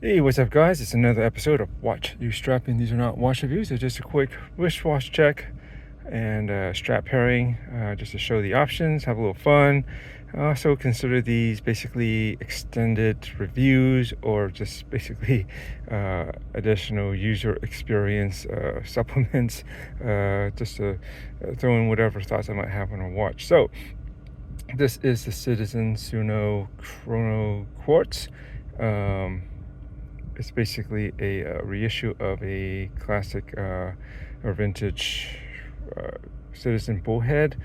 Hey, what's up guys? It's another episode of Watch You Strapping. These are not watch reviews, they're just a quick wristwatch check and strap pairing, just to show the options, have a little fun. Also consider these basically extended reviews or just basically additional user experience supplements, just to throw in whatever thoughts I might have on a watch. So this is the Citizen Tsuno Chrono Quartz. It's basically a reissue of a classic or vintage Citizen bullhead.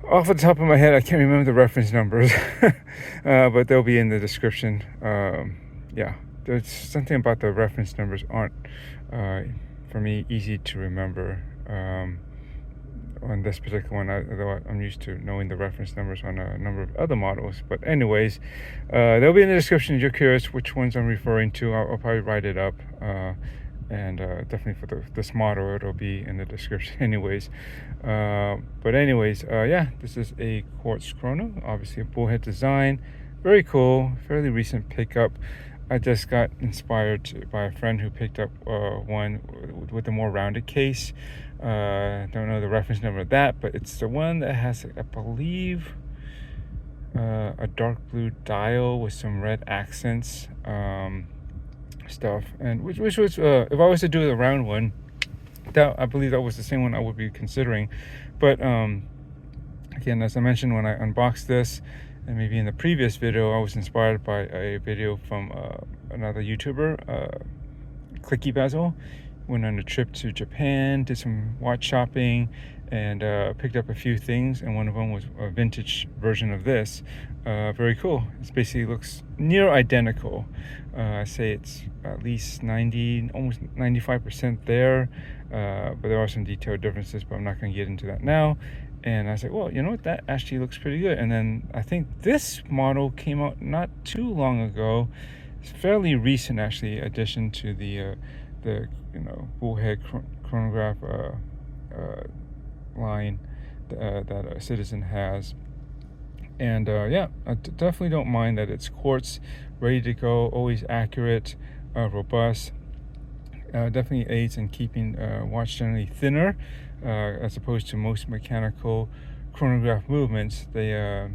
Off the top of my head, I can't remember the reference numbers, but they'll be in the description. Yeah, there's something about the reference numbers aren't, for me, easy to remember. On this particular one, although I'm used to knowing the reference numbers on a number of other models. But anyways, they'll be in the description if you're curious which ones I'm referring to. I'll probably write it up, and definitely for this model it'll be in the description anyways. But anyways, yeah, this is a Quartz Chrono, obviously a bullhead design, very cool, fairly recent pickup. I just got inspired by a friend who picked up one with a more rounded case. Don't know the reference number of that, but it's the one that has, I believe, a dark blue dial with some red accents stuff, and which was if I was to do the round one, that I believe that was the same one I would be considering. But again, as I mentioned when I unboxed this, and maybe in the previous video, I was inspired by a video from another YouTuber, Clicky Bezel. Went on a trip to Japan, did some watch shopping, and picked up a few things, and one of them was a vintage version of this. Very cool. It basically looks near identical. I say it's at least 90, almost 95% there, but there are some detailed differences, but I'm not going to get into that now. And I was like, well, you know what, that actually looks pretty good. And then I think this model came out not too long ago. It's fairly recent, actually, addition to the bullhead chronograph line that a Citizen has. And yeah, I definitely don't mind that it's quartz, ready to go, always accurate, robust. Definitely aids in keeping watch generally thinner, as opposed to most mechanical chronograph movements. They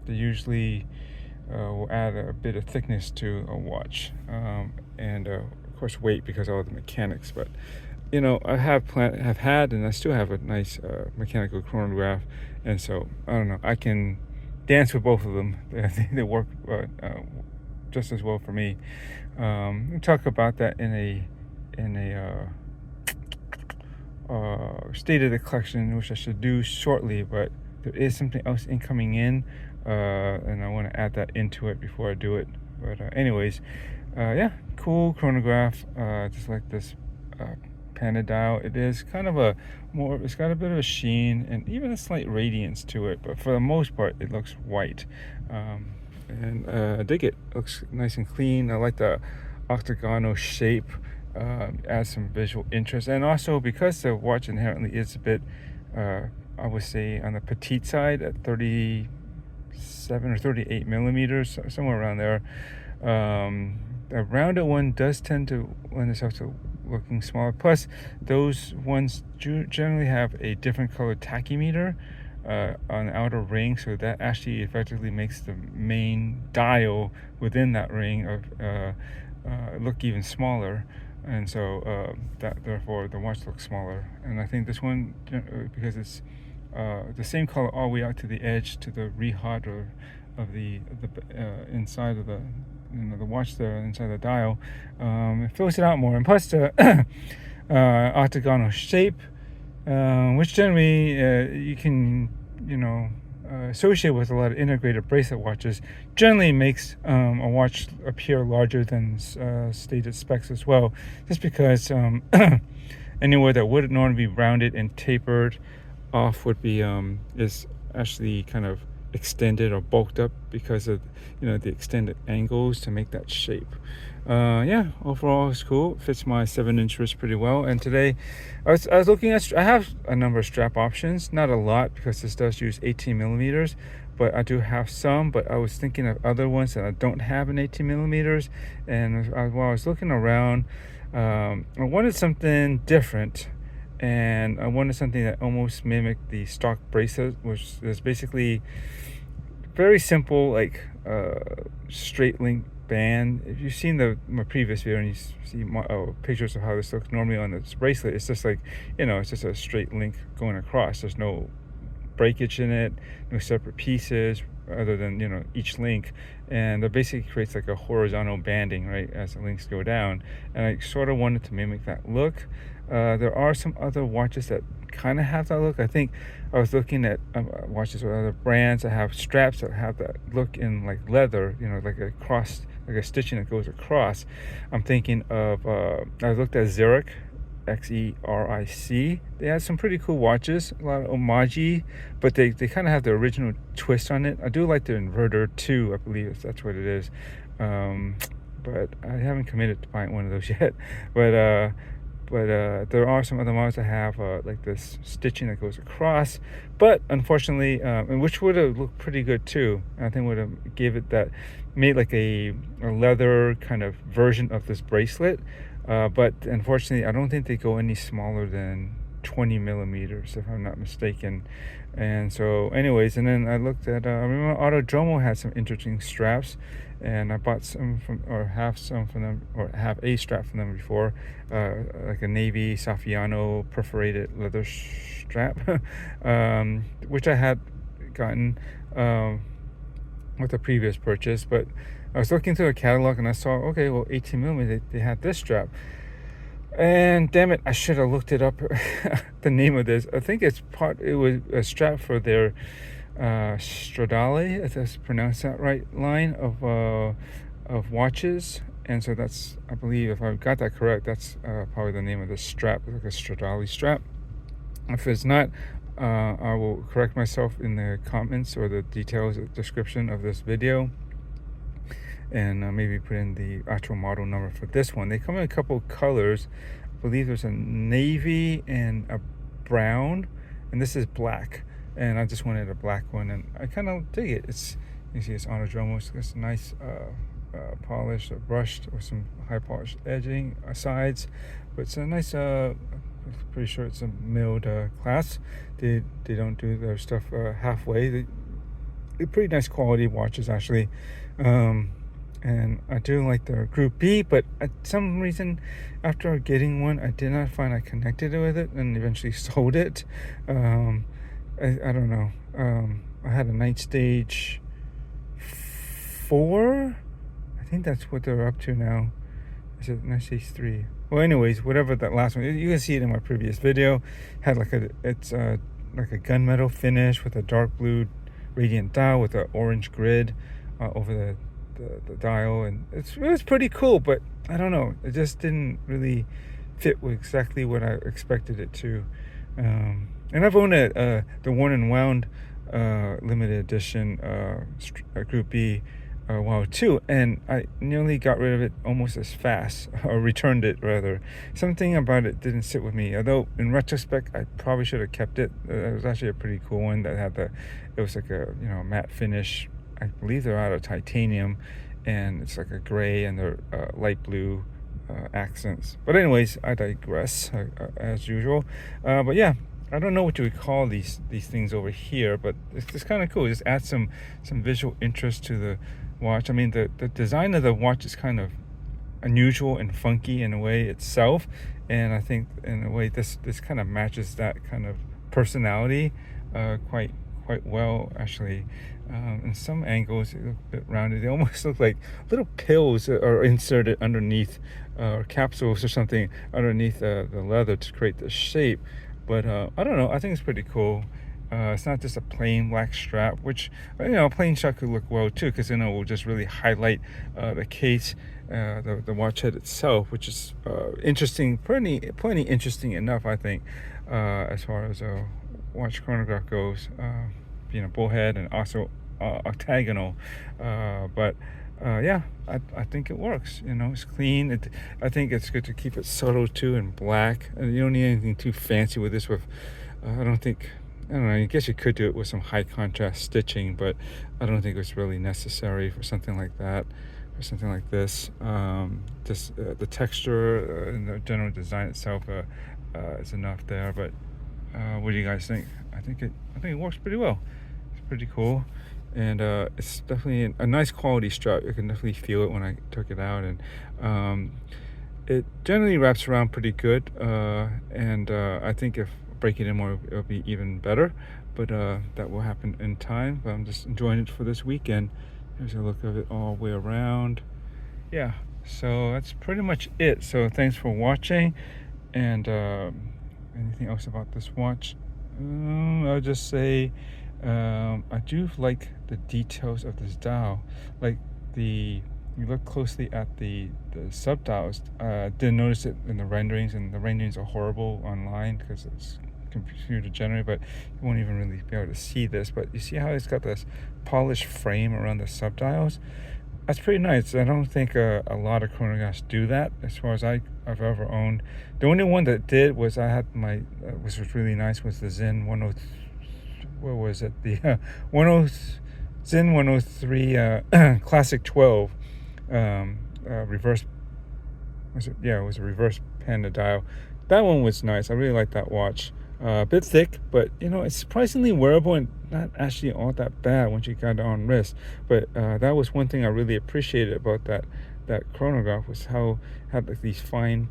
usually will add a bit of thickness to a watch, and of course weight because of all the mechanics. But you know, I have had, and I still have a nice mechanical chronograph, and so I don't know, I can dance with both of them. They work just as well for me. We'll talk about that in a state of the collection, which I should do shortly, but there is something else incoming in, and I want to add that into it before I do it. But anyways, yeah, cool chronograph, just like this panda dial. It is kind of it's got a bit of a sheen and even a slight radiance to it, but for the most part it looks white, and I dig it. Looks nice and clean. I like the octagonal shape. Adds some visual interest, and also because the watch inherently is a bit, I would say, on the petite side at 37 or 38 millimeters, somewhere around there. A rounded one does tend to lend itself to looking smaller. Plus, those ones generally have a different colored tachymeter on the outer ring, so that actually effectively makes the main dial within that ring look even smaller. And so that therefore the watch looks smaller. And I think this one, because it's the same color all the way out to the edge, to the rehat of the inside of the watch there, inside the dial, it fills it out more. And plus the octagonal shape, which generally you can associate with a lot of integrated bracelet watches, generally makes a watch appear larger than stated specs as well, just because anywhere that would normally be rounded and tapered off would be is actually kind of extended or bulked up because of the extended angles to make that shape. Yeah, overall it's cool. It fits my 7-inch wrist pretty well. And today I was looking at, I have a number of strap options, not a lot because this does use 18 millimeters, but I do have some. But I was thinking of other ones that I don't have in 18 millimeters, and while I was looking around, I wanted something different, and I wanted something that almost mimicked the stock bracelet, which is basically very simple, like straight link band. If you've seen my previous video and you see pictures of how this looks normally on this bracelet, it's just like, it's just a straight link going across. There's no breakage in it, no separate pieces other than each link, and that basically creates like a horizontal banding right as the links go down, and I sort of wanted to mimic that look. There are some other watches that kind of have that look. I think I was looking at watches with other brands that have straps that have that look in like leather, like a cross, like a stitching that goes across. I'm thinking of I looked at Xeric, XERIC. They had some pretty cool watches, a lot of homage, but they kind of have the original twist on it. I do like the inverter too, I believe that's what it is, but I haven't committed to buying one of those yet. But there are some other models that have like this stitching that goes across, but unfortunately, and which would have looked pretty good too. I think would have made like a leather kind of version of this bracelet. But unfortunately, I don't think they go any smaller than 20 millimeters, if I'm not mistaken. And so, anyways, and then I looked at, I remember Autodromo had some interesting straps, and I bought some have some from them, or have a strap from them before, like a navy Saffiano perforated leather strap, which I had gotten with a previous purchase. But I was looking through a catalog and I saw, okay, well, 18 millimeter, they had this strap. And damn it, I should have looked it up, the name of this. I think it was a strap for their Stradale, if I pronounced that right, line of watches. And so that's, I believe, if I got that correct, that's probably the name of the strap, like a Stradale strap. If it's not, I will correct myself in the comments or the details description of this video, and maybe put in the actual model number for this one. They come in a couple colors. I believe there's a navy and a brown, and this is black, and I just wanted a black one, and I kind of dig it. You see it's Autodromo. It's nice polished, brushed with some high polished edging sides, but it's a nice pretty sure it's a milled class. They don't do their stuff halfway. They're pretty nice quality watches actually. And I do like the Group B, but at some reason, after getting one, I did not find I connected with it, and eventually sold it. I don't know. I had a Night Stage 4. I think that's what they're up to now. Is it Night Stage 3? Well, anyways, whatever that last one. You can see it in my previous video. Had like it's like a gunmetal finish with a dark blue radiant dial with an orange grid over the dial, and it was pretty cool, but I don't know, it just didn't really fit with exactly what I expected it to. And I've owned the Worn and Wound limited edition Group B a while too, and I nearly got rid of it almost as fast, or returned it rather. Something about it didn't sit with me, although in retrospect I probably should have kept it. It was actually a pretty cool one that had it was like a matte finish. I believe they're out of titanium, and it's like a gray and they're light blue accents. But anyways, I digress as usual. But yeah, I don't know what you would call these things over here, but it's kind of cool. It just adds some visual interest to the watch. I mean, the design of the watch is kind of unusual and funky in a way itself, and I think in a way this kind of matches that kind of personality quite well actually. In some angles it look a bit rounded. They almost look like little pills are inserted underneath, or capsules or something underneath the leather to create the shape. But I don't know, I think it's pretty cool. It's not just a plain black strap, which a plain strap could look well too, because then it will just really highlight the case, the watch head itself, which is interesting, plenty interesting enough, I think, as far as watch chronograph goes. Bullhead and also octagonal, but yeah, I think it works. It's clean. I think it's good to keep it subtle too and black. You don't need anything too fancy with this. I don't think I don't know, I guess you could do it with some high contrast stitching, but I don't think it's really necessary for something like that, or something like this. Just the texture and the general design itself is enough there. But what do you guys think? I think it works pretty well. It's pretty cool, and it's definitely a nice quality strap. You can definitely feel it when I took it out, and it generally wraps around pretty good. And I think if break it in more, it'll be even better, but that will happen in time. But I'm just enjoying it for this weekend. Here's a look of it all the way around. Yeah, so that's pretty much it. So thanks for watching, and anything else about this watch? I'll just say I do like the details of this dial. Like you look closely at the sub dials. Didn't notice it in the renderings, and the renderings are horrible online because it's computer generated, but you won't even really be able to see this. But you see how it's got this polished frame around the sub dials? That's pretty nice. I don't think a lot of chronographs do that, as far as I've ever owned. The only one that did was I had my, which was really nice, was the Zen 103. What was it? The Zen 103 Classic 12 reverse. Was it? Yeah, it was a reverse panda dial. That one was nice. I really like that watch. A bit thick, but it's surprisingly wearable and not actually all that bad once you got it on wrist. But that was one thing I really appreciated about that chronograph, was how it had like these fine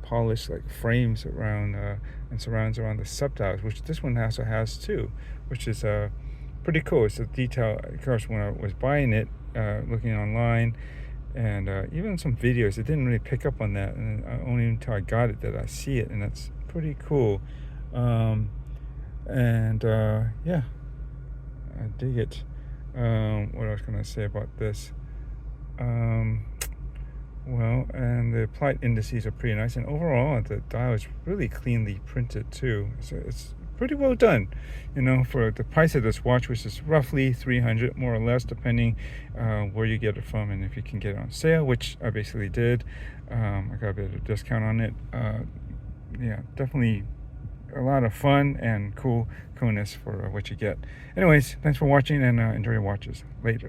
polished like frames around and surrounds around the sub dials, which this one also has too, which is pretty cool. It's a detail. Of course, when I was buying it, looking online, and even some videos, it didn't really pick up on that, and only until I got it did I see it, and that's pretty cool. Yeah, I dig it. What else can I say about this? Well, and the applied indices are pretty nice, and overall the dial is really cleanly printed too. So it's pretty well done, for the price of this watch, which is roughly $300 more or less, depending where you get it from, and if you can get it on sale, which I basically did. I got a bit of a discount on it. Yeah, definitely a lot of fun and coolness for what you get. Anyways, thanks for watching, and enjoy your watches. Later.